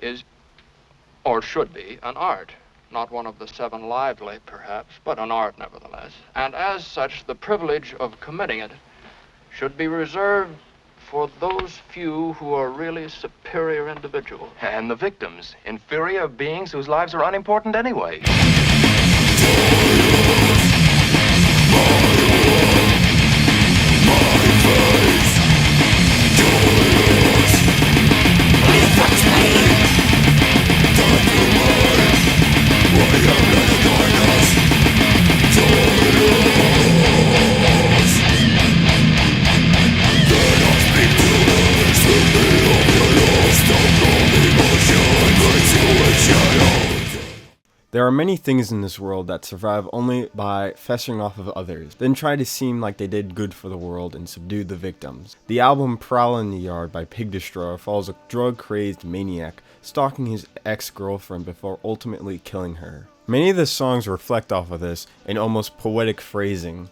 is, or should be, an art. Not one of the seven lively, perhaps, but an art nevertheless. And as such, the privilege of committing it should be reserved for those few who are really superior individuals. And the victims, inferior beings whose lives are unimportant anyway. There are many things in this world that survive only by festering off of others, then try to seem like they did good for the world and subdue the victims. The album Prowl in the Yard by Pig Destroyer follows a drug-crazed maniac stalking his ex-girlfriend before ultimately killing her. Many of the songs reflect off of this in almost poetic phrasing.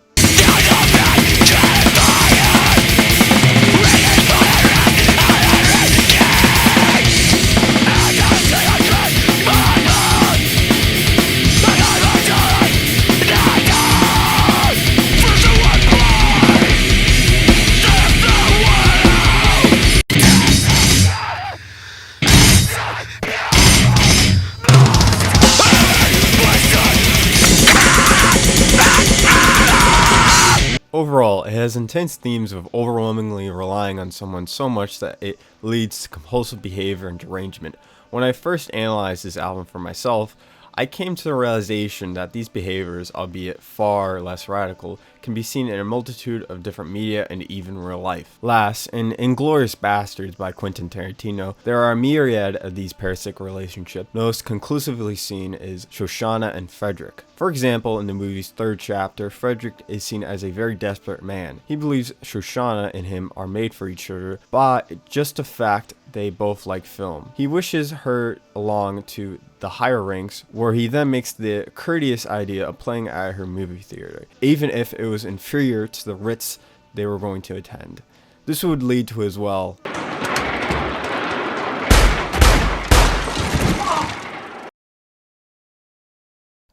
Overall, it has intense themes of overwhelmingly relying on someone so much that it leads to compulsive behavior and derangement. When I first analyzed this album for myself, I came to the realization that these behaviors, albeit far less radical, can be seen in a multitude of different media and even real life. Last, in Inglourious Basterds by Quentin Tarantino, there are a myriad of these parasitic relationships. Most conclusively seen is Shoshana and Frederick. For example, in the movie's third chapter, Frederick is seen as a very desperate man. He believes Shoshana and him are made for each other, but just a fact they both like film. He wishes her along to the higher ranks, where he then makes the courteous idea of playing at her movie theater, even if it was inferior to the Ritz they were going to attend. This would lead to as well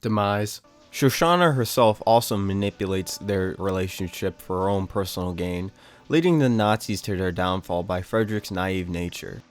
demise. Shoshana herself also manipulates their relationship for her own personal gain, leading the Nazis to their downfall by Frederick's naive nature.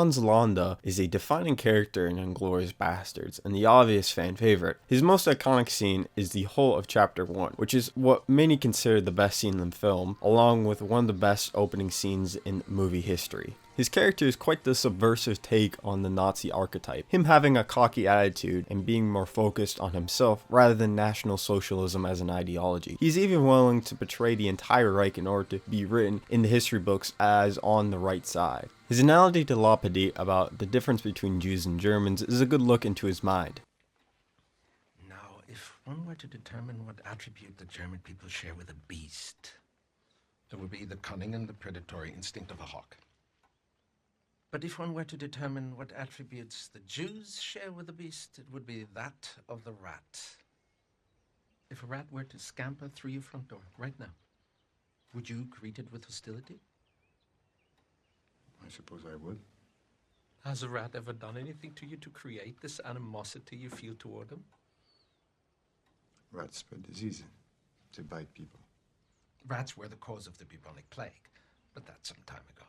Hans Landa is a defining character in Inglourious Basterds and the obvious fan favorite. His most iconic scene is the whole of Chapter 1, which is what many consider the best scene in the film, along with one of the best opening scenes in movie history. His character is quite the subversive take on the Nazi archetype, him having a cocky attitude and being more focused on himself rather than National Socialism as an ideology. He's even willing to betray the entire Reich in order to be written in the history books as on the right side. His analogy to La Petite about the difference between Jews and Germans is a good look into his mind. Now, if one were to determine what attribute the German people share with a beast, it would be the cunning and the predatory instinct of a hawk. But if one were to determine what attributes the Jews share with the beast, it would be that of the rat. If a rat were to scamper through your front door right now, would you greet it with hostility? I suppose I would. Has a rat ever done anything to you to create this animosity you feel toward him? Rats spread disease. They bite people. Rats were the cause of the bubonic plague, but that's some time ago.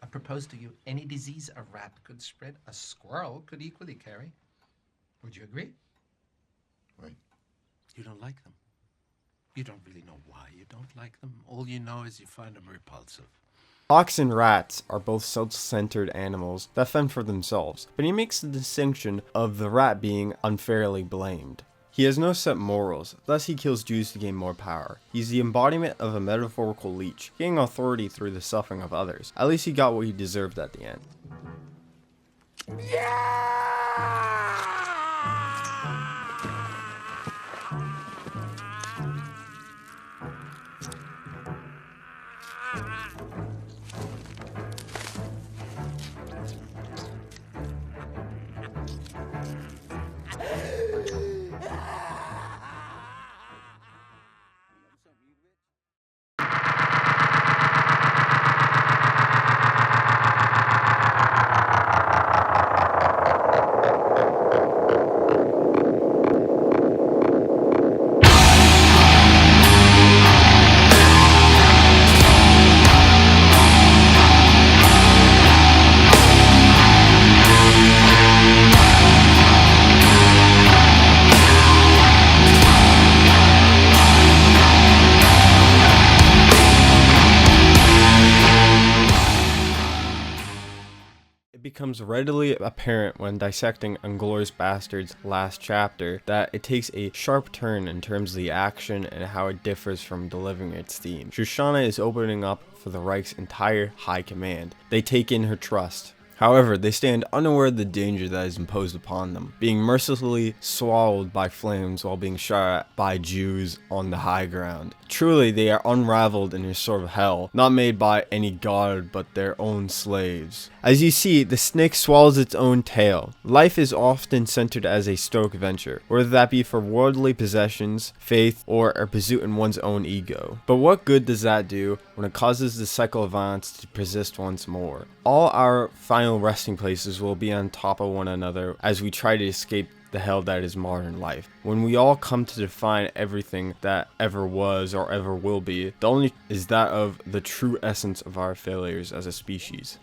I propose to you any disease a rat could spread, a squirrel could equally carry. Would you agree? Right. You don't like them. You don't really know why you don't like them. All you know is you find them repulsive. Hawks and rats are both self-centered animals that fend for themselves, but he makes the distinction of the rat being unfairly blamed. He has no set morals, thus he kills Jews to gain more power. He's the embodiment of a metaphorical leech, gaining authority through the suffering of others. At least he got what he deserved at the end. It becomes readily apparent when dissecting Inglourious Basterds' last chapter that it takes a sharp turn in terms of the action and how it differs from delivering its theme. Shoshana is opening up for the Reich's entire high command. They take in her trust. However, they stand unaware of the danger that is imposed upon them, being mercilessly swallowed by flames while being shot at by Jews on the high ground. Truly, they are unraveled in a sort of hell, not made by any god but their own slaves. As you see, the snake swallows its own tail. Life is often centered as a stoic venture, whether that be for worldly possessions, faith, or a pursuit in one's own ego. But what good does that do when it causes the cycle of violence to persist once more? All our final resting places will be on top of one another as we try to escape the hell that is modern life. When we all come to define everything that ever was or ever will be, the only is that of the true essence of our failures as a species.